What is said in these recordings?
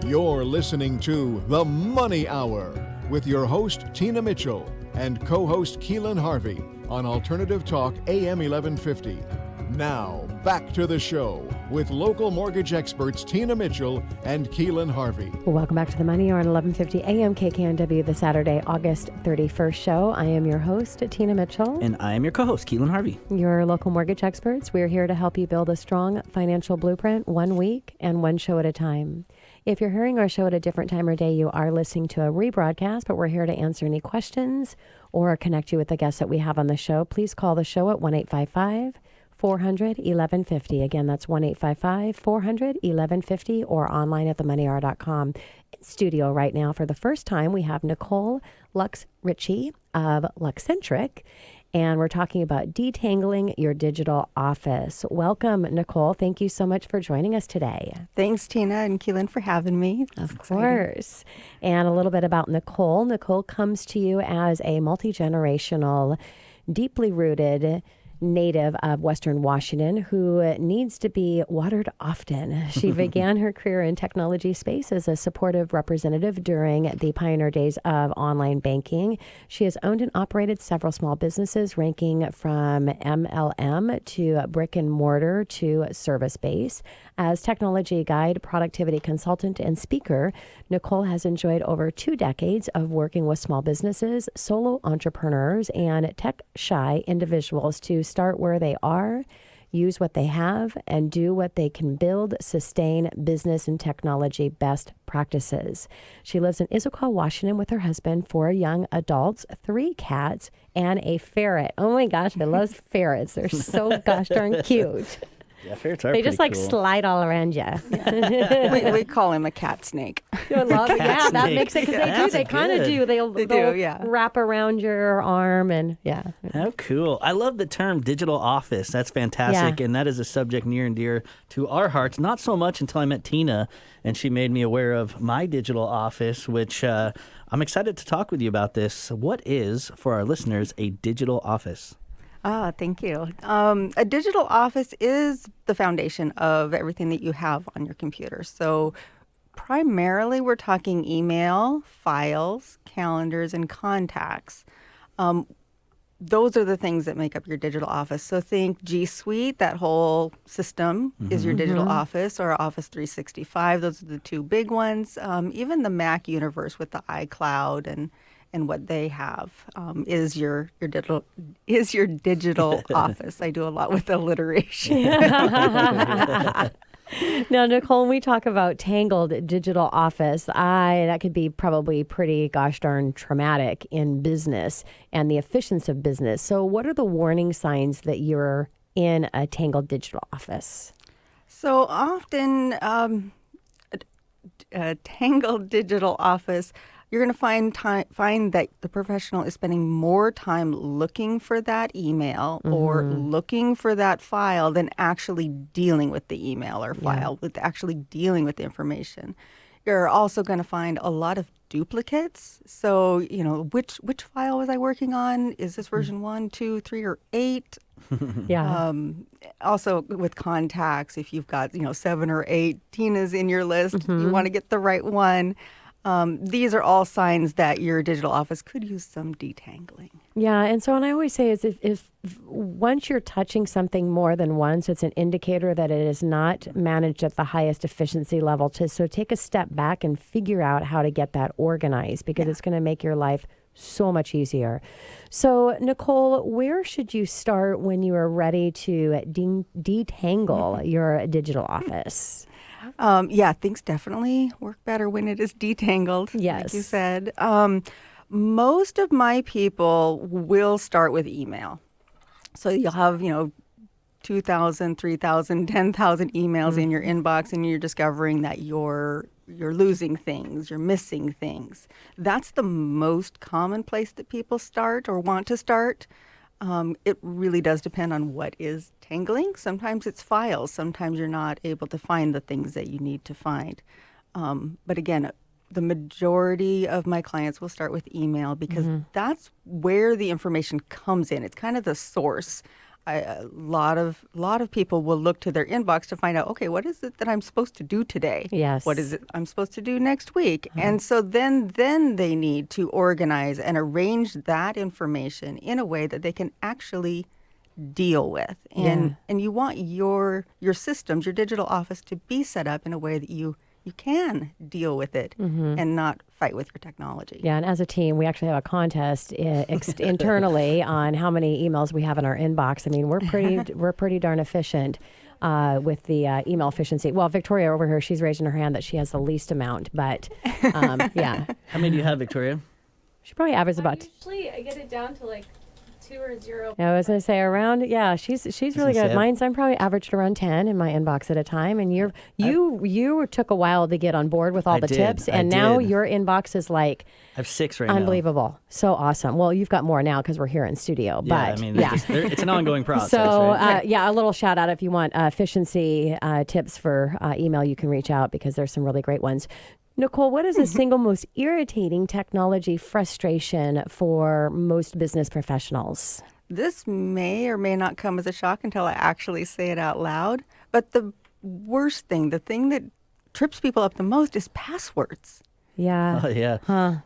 You're listening to The Money Hour with your host, Tina Mitchell, and co-host Keelan Harvey on Alternative Talk AM 1150. Now, back to the show with local mortgage experts Tina Mitchell and Keelan Harvey. Welcome back to The Money Hour on 1150 AM KKNW, the Saturday, August 31st show. I am your host, Tina Mitchell. And I am your co-host, Keelan Harvey. Your local mortgage experts. We're here to help you build a strong financial blueprint 1 week and one show at a time. If you're hearing our show at a different time or day, you are listening to a rebroadcast, but we're here to answer any questions or connect you with the guests that we have on the show. Please call the show at 1-855-400-1150. Again, that's 1-855-400-1150 or online at themoneyhour.com. In studio right now for the first time, we have Nicole Lux-Ritchie of Luxcentric, and we're talking about detangling your digital office. Welcome, Nicole. Thank you so much for joining us today. Thanks, Tina and Keelan, for having me. Of course. And a little bit about Nicole. Nicole comes to you as a multi-generational, deeply rooted native of Western Washington who needs to be watered often. She began her career in technology space as a supportive representative during the pioneer days of online banking. She has owned and operated several small businesses ranking from MLM to brick and mortar to service base. As technology guide, productivity consultant, and speaker, Nicole has enjoyed over 2 decades of working with small businesses, solo entrepreneurs, and tech-shy individuals to start where they are, use what they have, and do what they can build, sustain business and technology best practices. She lives in Issaquah, Washington with her husband, 4 young adults, 3 cats, and a ferret. Oh my gosh, I love ferrets. They're so gosh darn cute. Yeah, ferrets are They just pretty like cool. slide all around you. We call him a cat snake. Yeah, that snake. makes it because Yeah, they kind of good. do. They'll yeah. wrap around your arm and yeah. How cool. I love the term digital office. That's fantastic. Yeah. And that is a subject near and dear to our hearts. Not so much until I met Tina and she made me aware of my digital office, which I'm excited to talk with you about this. What is, for our listeners, a digital office? Thank you. A digital office is the foundation of everything that you have on your computer. So primarily we're talking email, files, calendars, and contacts. Those are the things that make up your digital office. So think G Suite, that whole system is your digital office, or Office 365. Those are the 2 big ones. Even the Mac universe with the iCloud and what they have is your digital office. I do a lot with alliteration. Now, Nicole, when we talk about tangled digital office, that could be probably pretty gosh darn traumatic in business and the efficiency of business. So what are the warning signs that you're in a tangled digital office? So often a tangled digital office, you're going to find that the professional is spending more time looking for that email or looking for that file than actually dealing with the email or file, with actually dealing with the information. You're also going to find a lot of duplicates. So, which file was I working on? Is this version 1, 2, 3, or 8? Yeah. Also with contacts, if you've got, 7 or 8 Tinas in your list, you want to get the right one. These are all signs that your digital office could use some detangling. Yeah, and so what I always say is if once you're touching something more than once, it's an indicator that it is not managed at the highest efficiency level. So take a step back and figure out how to get that organized because it's going to make your life so much easier. So, Nicole, where should you start when you are ready to detangle your digital office? Things definitely work better when it is detangled, Yes. like you said. Most of my people will start with email. So you'll have, 2,000, 3,000, 10,000 emails in your inbox, and you're discovering that you're losing things, you're missing things. That's the most common place that people start or want to start. It really does depend on what is tangling. Sometimes it's files. Sometimes you're not able to find the things that you need to find. But again, the majority of my clients will start with email because that's where the information comes in. It's kind of the source. a lot of people will look to their inbox to find out, okay, what is it that I'm supposed to do today? Yes. What is it I'm supposed to do next week? And so then they need to organize and arrange that information in a way that they can actually deal with. And you want your systems, your digital office, to be set up in a way that you can deal with it and not fight with your technology. Yeah, and as a team, we actually have a contest internally on how many emails we have in our inbox. I mean, we're pretty darn efficient with the email efficiency. Well, Victoria over here, she's raising her hand that she has the least amount, but yeah. How many do you have, Victoria? She probably averages about. Usually, I get it down to like 2 or 0. I was going to say around. Yeah, she's really good. Mine's I'm probably averaged around 10 in my inbox at a time, and you took a while to get on board with all the tips, and now your inbox is like I have 6 right now. Unbelievable, so awesome. Well, you've got more now because we're here in studio. Yeah, but I mean, it's an ongoing process. So right? a little shout out if you want efficiency tips for email, you can reach out because there's some really great ones. Nicole, what is the single most irritating technology frustration for most business professionals? This may or may not come as a shock until I actually say it out loud. But the worst thing, the thing that trips people up the most is passwords. Yeah. Oh, yeah. Huh.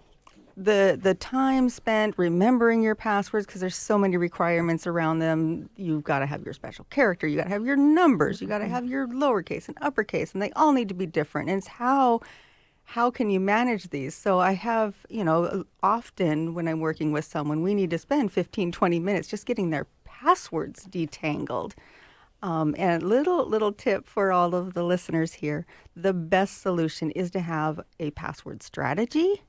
The time spent remembering your passwords, because there's so many requirements around them. You've got to have your special character. You got to have your numbers. You got to have your lowercase and uppercase, and they all need to be different. And it's how can you manage these? So I have, often when I'm working with someone, we need to spend 15, 20 minutes just getting their passwords detangled. And little tip for all of the listeners here, the best solution is to have a password strategy,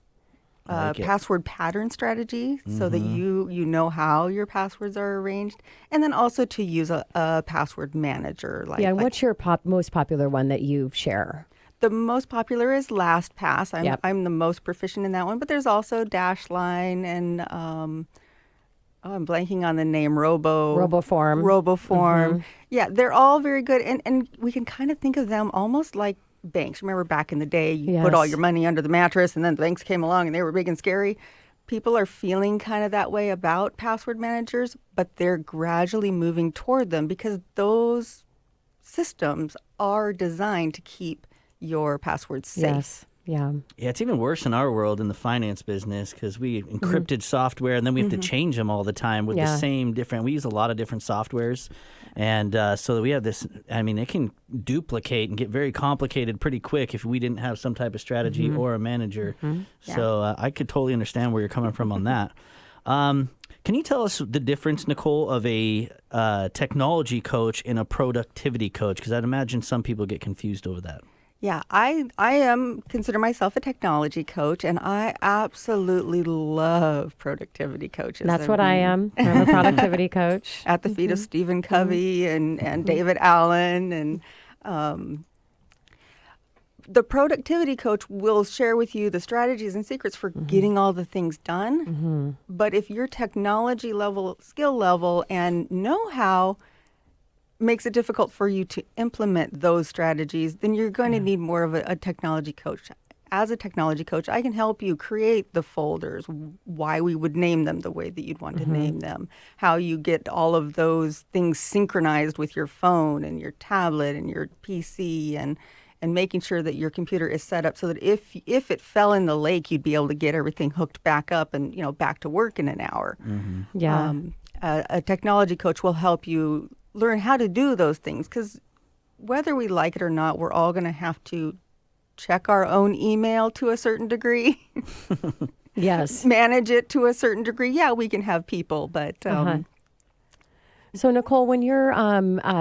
password pattern strategy, so that you know how your passwords are arranged, and then also to use a password manager. What's your most popular one that you share? The most popular is LastPass. I'm the most proficient in that one, but there's also Dashline and I'm blanking on the name, Roboform. Yeah, they're all very good, and we can kind of think of them almost like banks. Remember back in the day, you put all your money under the mattress, and then the banks came along and they were big and scary. People are feeling kind of that way about password managers, but they're gradually moving toward them because those systems are designed to keep your passwords safe. Yes. Yeah. Yeah, it's even worse in our world in the finance business because we encrypted software and then we have to change them all the time with the same different. We use a lot of different softwares, and so we have this. I mean, it can duplicate and get very complicated pretty quick if we didn't have some type of strategy or a manager. So I could totally understand where you're coming from on that. Can you tell us the difference, Nicole, of a technology coach and a productivity coach? Because I'd imagine some people get confused over that. Yeah, I consider myself a technology coach, and I absolutely love productivity coaches. That's what I am. I'm a productivity coach. At the feet of Stephen Covey and David Allen. And the productivity coach will share with you the strategies and secrets for getting all the things done. But if your technology level, skill level, and know-how makes it difficult for you to implement those strategies, then you're going to need more of a technology coach. As a technology coach, I can help you create the folders, why we would name them the way that you'd want to name them, how you get all of those things synchronized with your phone and your tablet and your PC, and making sure that your computer is set up so that if it fell in the lake, you'd be able to get everything hooked back up and back to work in an hour. Yeah. A technology coach will help you learn how to do those things, because whether we like it or not, we're all going to have to check our own email to a certain degree. Yes. Manage it to a certain degree. Yeah, we can have people, but So, Nicole, when you're,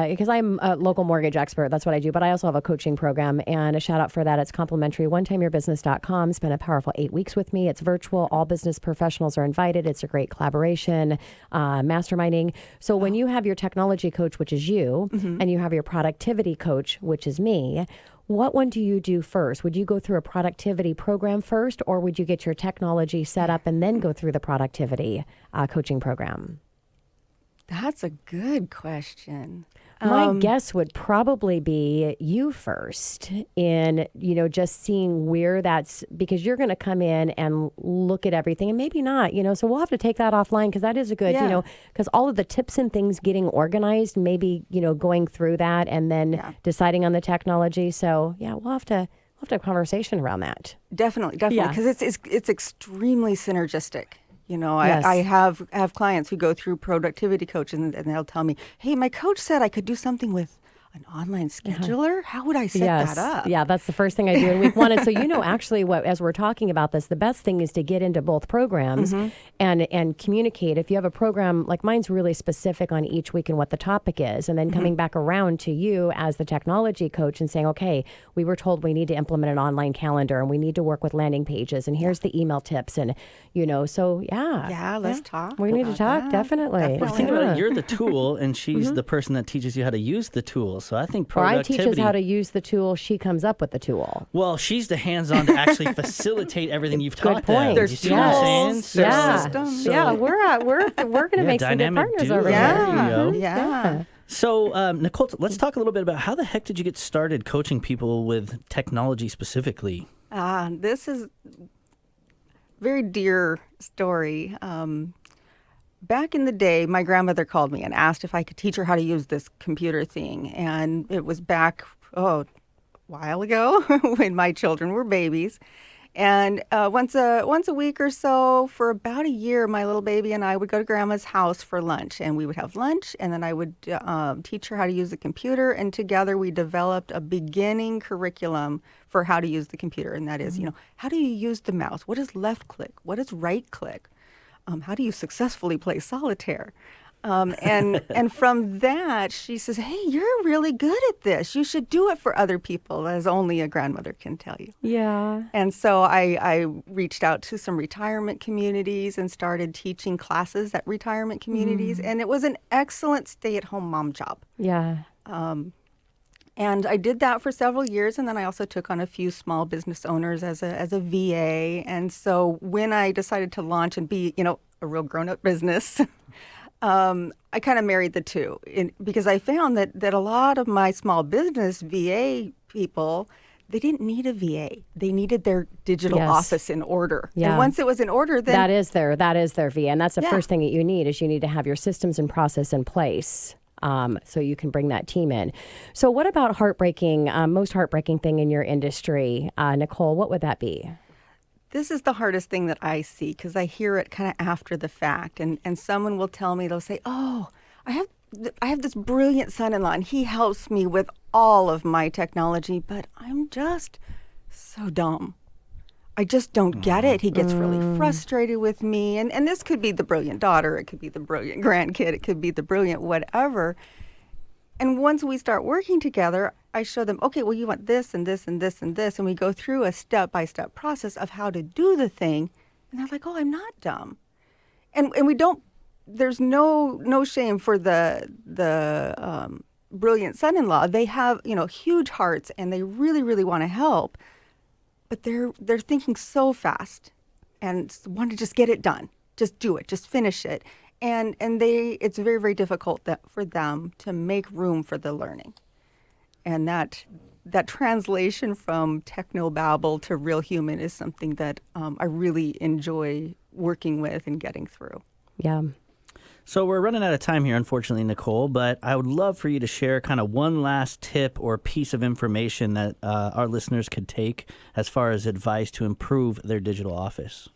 because I'm a local mortgage expert, that's what I do, but I also have a coaching program, and a shout out for that. It's complimentary, onetimeyourbusiness.com. Spend a powerful 8 weeks with me. It's virtual. All business professionals are invited. It's a great collaboration, masterminding. So when you have your technology coach, which is you, and you have your productivity coach, which is me, what one do you do first? Would you go through a productivity program first, or would you get your technology set up and then go through the productivity coaching program? That's a good question. My guess would probably be you first in, just seeing where that's, because you're going to come in and look at everything and maybe not, so we'll have to take that offline because that is a good, because all of the tips and things getting organized, maybe, going through that and then deciding on the technology. So we'll have to have a conversation around that. Definitely, because it's extremely synergistic. Yes. I have clients who go through productivity coaches and they'll tell me, hey, my coach said I could do something with an online scheduler. How would I set that up? Yeah, that's the first thing I do in week one. And so, actually, as we're talking about this, the best thing is to get into both programs and communicate. If you have a program, like mine's really specific on each week and what the topic is, and then coming back around to you as the technology coach and saying, okay, we were told we need to implement an online calendar and we need to work with landing pages, and here's the email tips. And, so let's talk. We need to talk, definitely. Well, think about it. You're the tool, and she's the person that teaches you how to use the tool. So I think Or I productivity. teach us how to use the tool. She comes up with the tool. Well, she's the hands-on to actually facilitate everything you've taught them. point. There's You see what I'm saying? Yeah. systems. Yeah, we're going to make some good dynamic partners duo. over There you here. go. Yeah. So, Nicole, let's talk a little bit about how the heck did you get started coaching people with technology specifically? This is very dear story. Back in the day, my grandmother called me and asked if I could teach her how to use this computer thing. And it was back, a while ago when my children were babies. And once a week or so, for about a year, my little baby and I would go to Grandma's house for lunch. And we would have lunch, and then I would teach her how to use the computer. And together we developed a beginning curriculum for how to use the computer. And that is, how do you use the mouse? What is left click? What is right click? How do you successfully play solitaire? And from that, she says, hey, you're really good at this. You should do it for other people, as only a grandmother can tell you. Yeah. And so I reached out to some retirement communities and started teaching classes at retirement communities. And it was an excellent stay-at-home mom job. Yeah. And I did that for several years, and then I also took on a few small business owners as a VA. And so when I decided to launch and be, a real grown-up business, I kind of married the two because I found that a lot of my small business VA people, they didn't need a VA. They needed their digital office in order. Yeah. And once it was in order, then that is their VA. And that's the first thing that you need is you need to have your systems and process in place. So you can bring that team in. So what about most heartbreaking thing in your industry, Nicole, what would that be? This is the hardest thing that I see because I hear it kind of after the fact. And someone will tell me, they'll say, oh, I have this brilliant son-in-law and he helps me with all of my technology, but I'm just so dumb. I just don't get it. He gets really frustrated with me. And this could be the brilliant daughter. It could be the brilliant grandkid. It could be the brilliant whatever. And once we start working together, I show them, okay, well, you want this and this and this and this. And we go through a step-by-step process of how to do the thing. And they're like, oh, I'm not dumb. And we don't, there's no shame for the brilliant son-in-law. They have, huge hearts and they really, really want to help. But they're thinking so fast and want to just get it done. Just do it. Just finish it. And it's very, very difficult for them to make room for the learning. And that translation from technobabble to real human is something that I really enjoy working with and getting through. Yeah. So we're running out of time here, unfortunately, Nicole, but I would love for you to share kind of one last tip or piece of information that our listeners could take as far as advice to improve their digital office.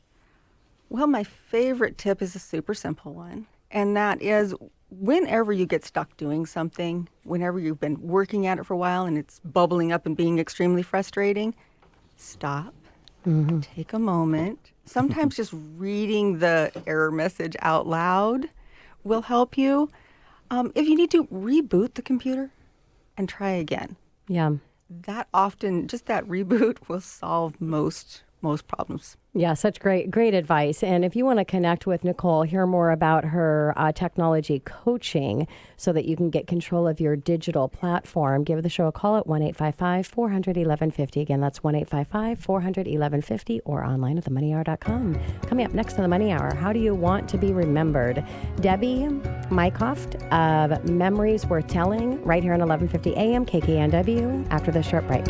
Well, my favorite tip is a super simple one, and that is whenever you get stuck doing something, whenever you've been working at it for a while and it's bubbling up and being extremely frustrating, stop, take a moment. Sometimes just reading the error message out loud will help you. If you need to, reboot the computer and try again. Yeah. That often, just that reboot will solve most most problems. Yeah, such great advice. And if you want to connect with Nicole, hear more about her technology coaching so that you can get control of your digital platform, give the show a call at 1-855-400-1150. Again, that's 1-855-400-1150 or online at themoneyhour.com. Coming up next on The Money Hour, how do you want to be remembered? Debbie Mycoft of Memories Worth Telling right here on 1150 AM KKNW after this short break.